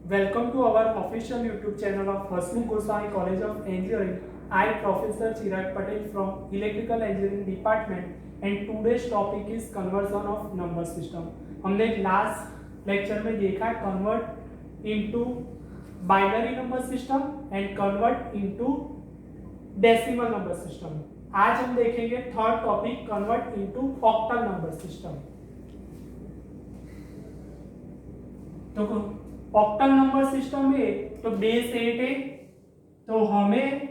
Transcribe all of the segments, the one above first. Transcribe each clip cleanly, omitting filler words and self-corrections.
Welcome to our official YouTube channel of Hasmukh Gosai College of Engineering. I am Professor Chirag Patel from Electrical Engineering Department and today's topic is conversion of number system. हमने last lecture में देखा convert into binary number system and convert into decimal number system. आज हम देखेंगे third topic convert into octal number system. तो octal number system में तो base 8 है, तो हमें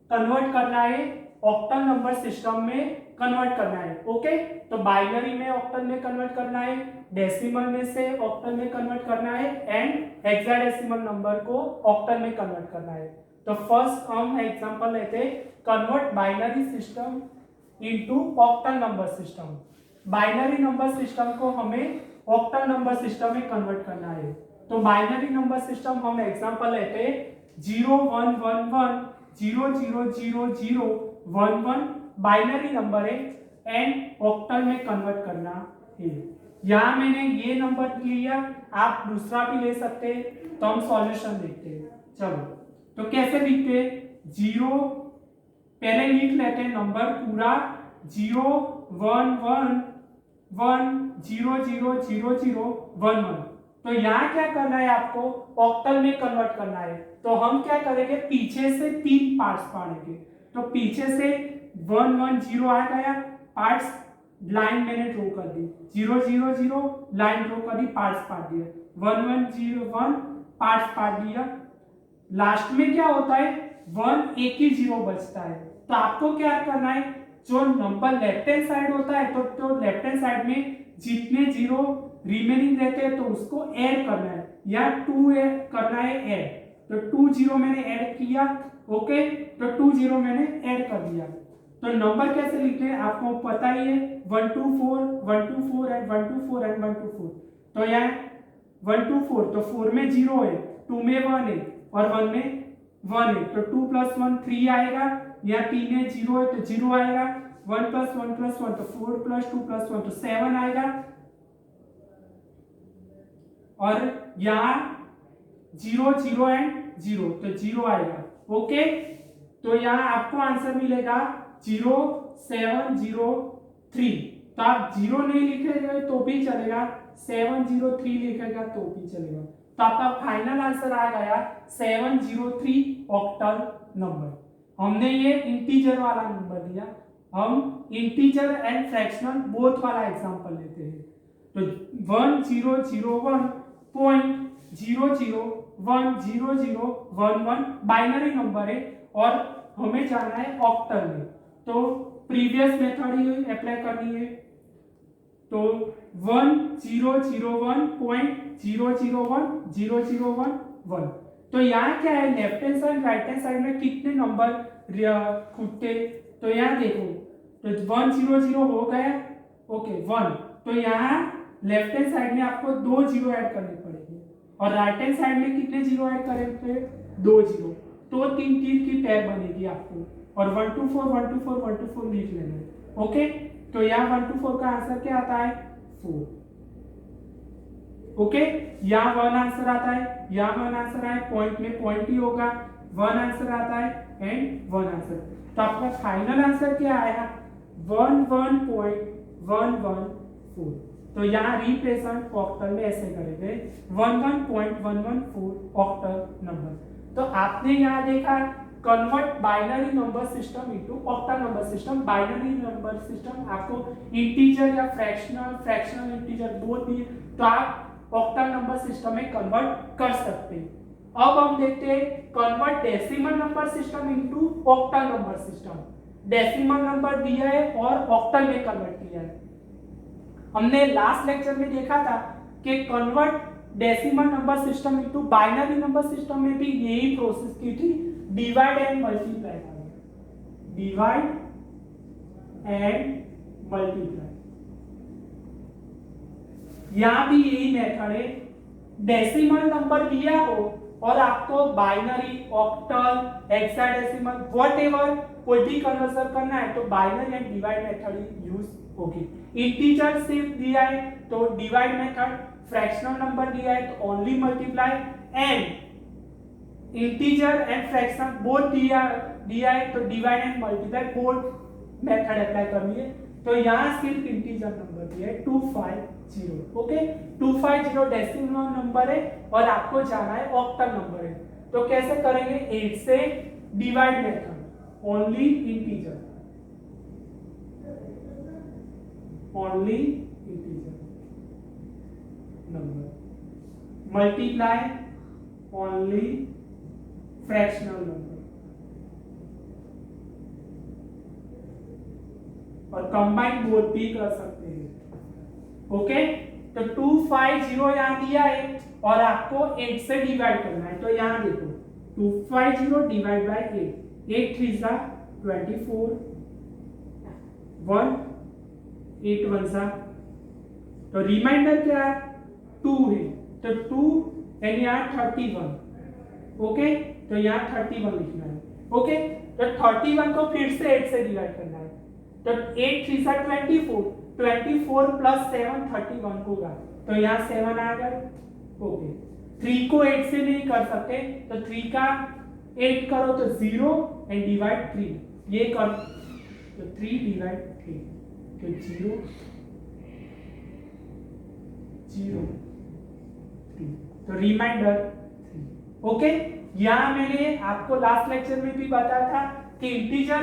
कन्वर्ट करना है ऑक्टल नंबर सिस्टम में कन्वर्ट करना है. ओके, तो बाइनरी में ऑक्टल में कन्वर्ट करना है, डेसिमल में से ऑक्टल में कन्वर्ट करना है एंड हेक्साडेसिमल नंबर को ऑक्टल में कन्वर्ट करना है. तो फर्स्ट हम एग्जांपल लेते हैं convert binary system into octal number system. Binary number system को हमें ऑक्टल नंबर सिस्टम में कन्वर्ट करना है. तो बाइनरी नंबर सिस्टम हम एग्जांपल लेते हैं 0 1 1 1 0 0 0 0 1 1 बाइनरी नंबर है एंड ऑक्टल में कन्वर्ट करना है. यहाँ मैंने ये नंबर लिया, आप दूसरा भी ले सकते हैं. तो हम सॉल्यूशन देखते हैं. चलो, तो कैसे लिखते हैं? 0 पहले लिख लेते हैं नंबर पूरा 0 1 1 1 0 0 0 0 1 1. तो यहाँ क्या करना है, आपको ऑक्टल में कन्वर्ट करना है. तो हम क्या करेंगे, पीछे से 3 पार्ट्स पाएंगे. तो पीछे से 1 1 0 आ गया, पार्ट्स लाइन मैंने ड्रॉ कर दी, 0 0 0 लाइन ड्रॉ कर दी, पार्ट्स पाट दिया, 1 1 0 1 पार्ट्स पाट दिया. लास्ट में क्या होता है, 1 एक ही 0 बचता है. तो आपको क्या करना है, जो नंबर लेफ्ट हैंड साइड होता है तो लेफ्ट हैंड साइड में जितने 0 रिमेनिंग रहते हैं तो उसको ऐड करना है, या 2 ऐड करना है ऐड. तो 2 0 मैंने ऐड किया. ओके, तो 2 0 मैंने ऐड कर दिया. तो नंबर कैसे लिखते हैं आपको पता ही है, 1 2 4 1 2 4 एंड 1 2 4 एंड 1 2 4. तो यहाँ 1 2 4, तो 4 में 0 है, 2 में 1 है और 1 में 1 है. तो 2 + 1 3 आएगा, यहाँ 3 में 0 है तो 0 आएगा, 1 + 1 + 1 तो 4 + 2 + 1 तो 7 आएगा. और यहाँ 0 0 एंड 0 तो 0 आएगा. ओके, तो यहाँ आपको आंसर मिलेगा 0 7 0 3. तो आप 0 नहीं लिखेंगे तो भी चलेगा, 7 0 3 लिखेगा तो भी चलेगा. तो आपका फाइनल आंसर आ गया 703 ऑक्टल नंबर. हमने ये इंटीजर वाला नंबर दिया, हम इंटीजर एंड फ्रैक्शनल बोथ वाला एग्जांपल लेते हैं. तो 1 0 0 1 0 0 1 0 0 1 1 बाइनरी नंबर है और हमें जाना है ऑक्टल में. तो प्रीवियस मेथड ही अप्लाई करनी है. तो 1 0 0 1 0 0 1 0 0 1 1. तो यहाँ क्या है, left hand side right hand side में कितने नंबर खुदते. तो यहाँ देखो, तो 1 0 0 हो गया. ओके 1. तो यहाँ लेफ्ट हैंड साइड में आपको 2 0 ऐड करने पड़ेंगे और राइट हैंड साइड में कितने 0 ऐड करेंगे, 2 0. तो 3 3 की पेयर बनेगी आपको और 1 2 4 1 2 4 1 2 4 लिख लेना है. ओके, तो यहाँ 1 2 4 का आंसर क्या आता है, 4. ओके, यहाँ 1 आंसर आता है, यहाँ 1 आंसर आए, पॉइंट में पॉइंट ही होगा, 1 आंसर आता है एंड 1 आंसर. तो आपका फाइनल आंसर क्या आया, 11.114. तो यहाँ रिप्रेजेंट ऑक्टल में ऐसे करेंगे 11.114 ऑक्टल नंबर. तो आपने यहाँ देखा convert binary number system into octal number system. Binary number system आपको इंटीजर या फ्रैक्शनल इंटीजर बोथ भी, तो आप ऑक्टल नंबर सिस्टम में कन्वर्ट कर सकते हैं. अब हम देखते हैं convert decimal number system into octal number system. Decimal number दिया है और ऑक्टल में कन्वर्ट किया है. हमने लास्ट लेक्चर में देखा था कि convert decimal number system into binary number system में भी यही प्रोसेस की थी, divide and multiply. Divide and multiply, यहां भी यही मेथड है. डेसिमल नंबर दिया हो और आपको बाइनरी, ऑक्टल, हेक्साडेसिमल व्हाटएवर कोई भी कन्वर्जन करना है तो binary and divide method use होगी. इंटीजर सिर्फ दिया है तो डिवाइड मेथड, फ्रैक्शनल नंबर दिया है तो only multiply, and integer and fractional both दिया है तो divide and multiply both method apply करनी है। तो यहाँ सिर्फ इंटीजर नंबर दिया है 250। ओके, 250 डेसिमल नंबर है और आपको जाना है ऑक्टल नंबर है। तो कैसे करेंगे, 8 से divide method, only integer number, multiply only fractional number, और कंबाइन बोथ भी कर सकते हैं। ओके, तो 250 यहाँ दिया है और आपको 8 से डिवाइड करना है। तो यहाँ देखो 250 डिवाइड बाय 8, 8 3 जा 24, 1 8 1 जा, तो रिमाइंडर क्या है 2 है, तो 2 एंड यहाँ 31। ओके, तो यहाँ 31 लिखना है। ओके, तो 31 को फिर से 8 से डिवाइड करना है। तो 8 3 जा 24, 24 प्लस 7 31 होगा, तो यहाँ 7 आ गया। ओके, 3 को 8 से नहीं कर सकते तो 3 का 8 करो तो 0 एंड डिवाइड 3, ये कर तो 3 डिवाइड 3 तो 0 0 3, तो रिमाइंडर 3। ओके, यहाँ मैंने आपको लास्ट लेक्चर में भी बताया था कि इंटीजर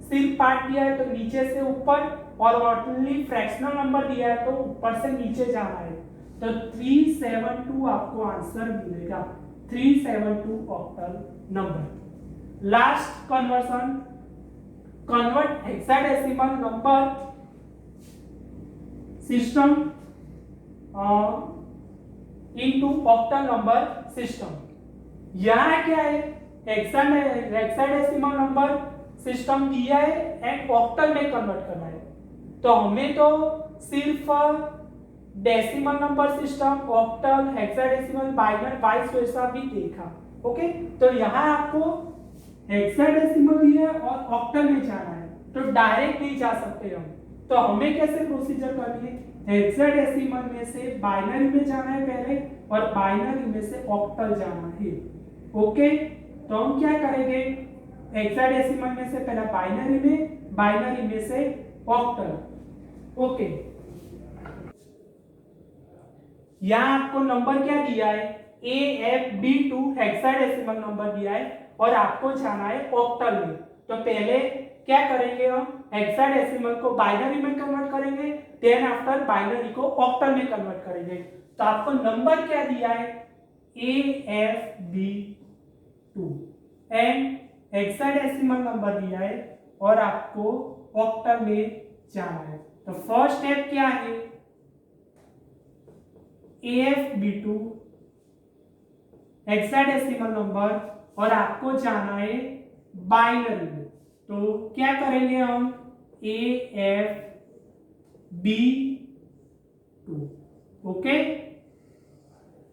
सिर्फ पार्ट दिया है तो नीचे से ऊपर, और ओनली फ्रैक्शनल नंबर दिया है तो ऊपर से नीचे जाना है। तो 372 आपको आंसर मिलेगा, 372 octal number. Last conversion, convert hexadecimal number system into octal number system. यहाँ क्या है, हेक्साडेसिमल नंबर सिस्टम दिया है एंड ऑक्टल में कन्वर्ट करना है। तो हमें तो सिर्फ decimal number system, octal, hexadecimal, binary, vice versa भी देखा। ओके, तो यहाँ आपको हेक्साडेसिमल दिया है और ऑक्टल में जाना है, तो डायरेक्ट नहीं जा सकते हम। तो हमें कैसे प्रोसीजर करनी है, हेक्साडेसिमल में से बाइनरी में जाना है पहले, और बाइनरी में से ऑक्टल जाना है। ओके, तो हम क्या करेंगे, हेक्साडेसिमल में से पहला बाइनरी में, बाइनरी में से ऑक्टल। ओके, यहाँ आपको नंबर क्या दिया है, AFB2 हेक्साडेसिमल नंबर दिया है और आपको जाना है ऑक्टल में। तो पहले क्या करेंगे, हम हेक्साडेसिमल को बाइनरी में कन्वर्ट करेंगे, देन आफ्टर बाइनरी को ऑक्टल में कन्वर्ट करेंगे। तो आपको नंबर क्या दिया है, AFB2 एंड हेक्साडेसिमल नंबर दिया है और आपको ऑक्टल में जाना है। तो फर्स्ट स्टेप क्या है, AFB2 हेक्साडेसिमल नंबर और आपको जाना है बाइनरी में। तो क्या करेंगे हम, AFB2। ओके,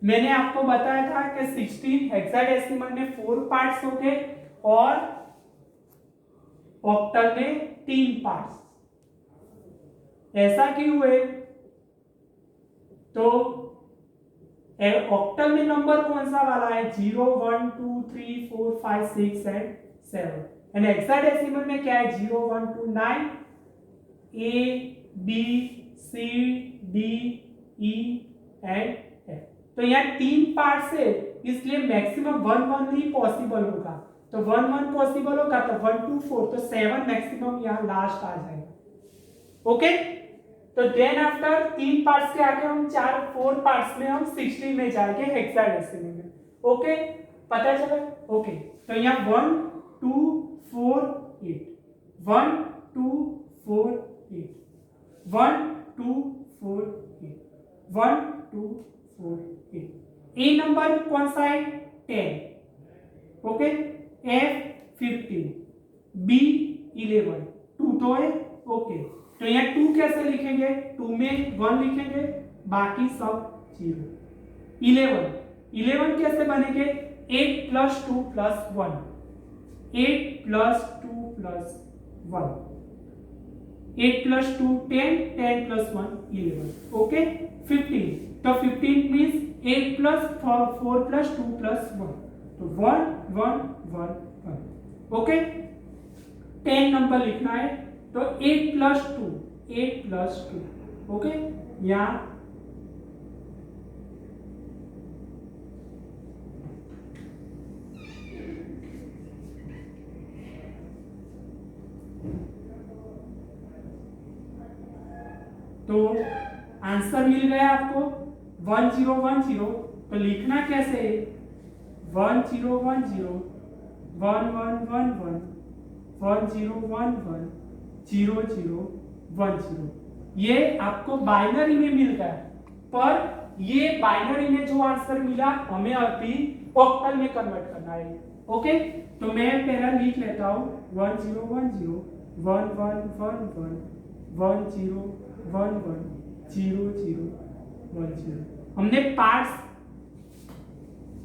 मैंने आपको बताया था कि 16 हेक्साडेसिमल में 4 पार्ट्स हो गए और ऑक्टल में 3 पार्ट्स। ऐसा क्यों हुए, तो ऑक्टल में नंबर कौन सा वाला है, 0 1 2 3 4 5 6 एंड 7, एंड हेक्साडेसिमल में क्या है, 0 1 2 9 A B C D E and F। तो यहाँ 3 पार्ट्स है, इसलिए मैक्सिमम 1 1 नहीं पॉसिबल होगा। तो 1 1 पॉसिबल होगा तो 1 2 4, तो 7 मैक्सिमम यहाँ लास्ट आ जाएगा। ओके, तो देन आफ्टर 3 पार्ट्स के आगे हम 4 पार्ट्स में हम 16 में जाएंगे हेक्साडेसिमल में। ओके, पता चला। ओके, तो यहाँ 1 2 4 8, 1 2 4 8, 1 2 4 8, 1 2 4 8। ए नंबर कौन सा है, 10। ओके, F 15, B 11, 2 तो है। ओके, तो यहाँ 2 कैसे लिखेंगे, 2 में 1 लिखेंगे, बाकी सब 0। 11 कैसे बनेंगे, 8 plus 2 plus 1, 8 plus 2 plus 1, 8 plus 2 10, 10 plus 1 11। Okay, 15 तो 15 मीन्स 8 प्लस 4 प्लस 2 प्लस 1, तो 1 1 1 1। ओके, 10 नंबर लिखना है, तो 8 प्लस 2। ओके, यहाँ तो आंसर मिल गया आपको 1010। तो लिखना कैसे है 1010 1111 1011 0010। ये आपको बाइनरी में मिल गया, पर ये बाइनरी में जो आंसर मिला हमें अभी ऑक्टल में कन्वर्ट करना है। ओके, तो मैं पहला लिख लेता हूँ 1010 1111 1011 0010। हमने पार्ट्स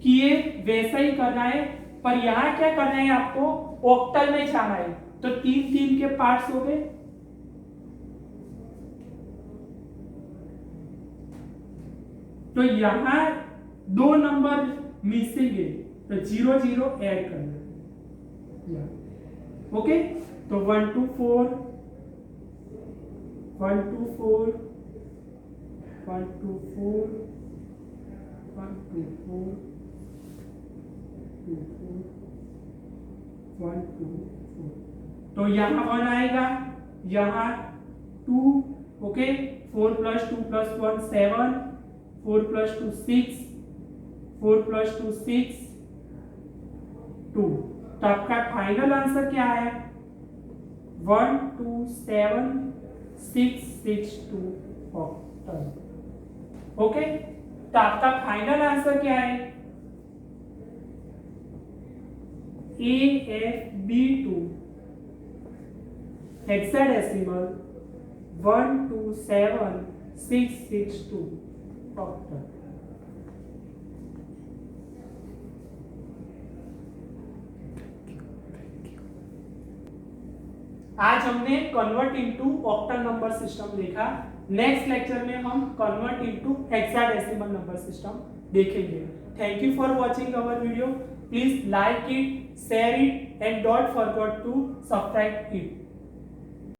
किए, वैसा ही करना है, पर यहाँ क्या करना है आपको ऑक्टल में जाना है। तो 3 3 के पार्ट्स हो गए, तो यहाँ 2 नंबर मिसिंग है, तो 0 0 ऐड करना। ओके, तो 1 2 4 1 2 4 1 2 4 1 2 4 2 4 1 2 4। तो यहाँ 1 आएगा, यहाँ 2। Okay, 4 plus 2 plus 1 7, 4 plus 2 6, 4 plus 2 6 2। तो आपका फाइनल आंसर क्या है 1 2 7 6 6 2 ऑक्टल। ओके, तो आपका फाइनल आंसर क्या है AFB2 हेक्साडेसिमल 127662 ऑक्टल। आज हमने convert into octal number system देखा। नेक्स्ट लेक्चर में हम convert into hexadecimal number system देखेंगे। Thank you for watching our video. Please like it, share it, and don't forget to subscribe it.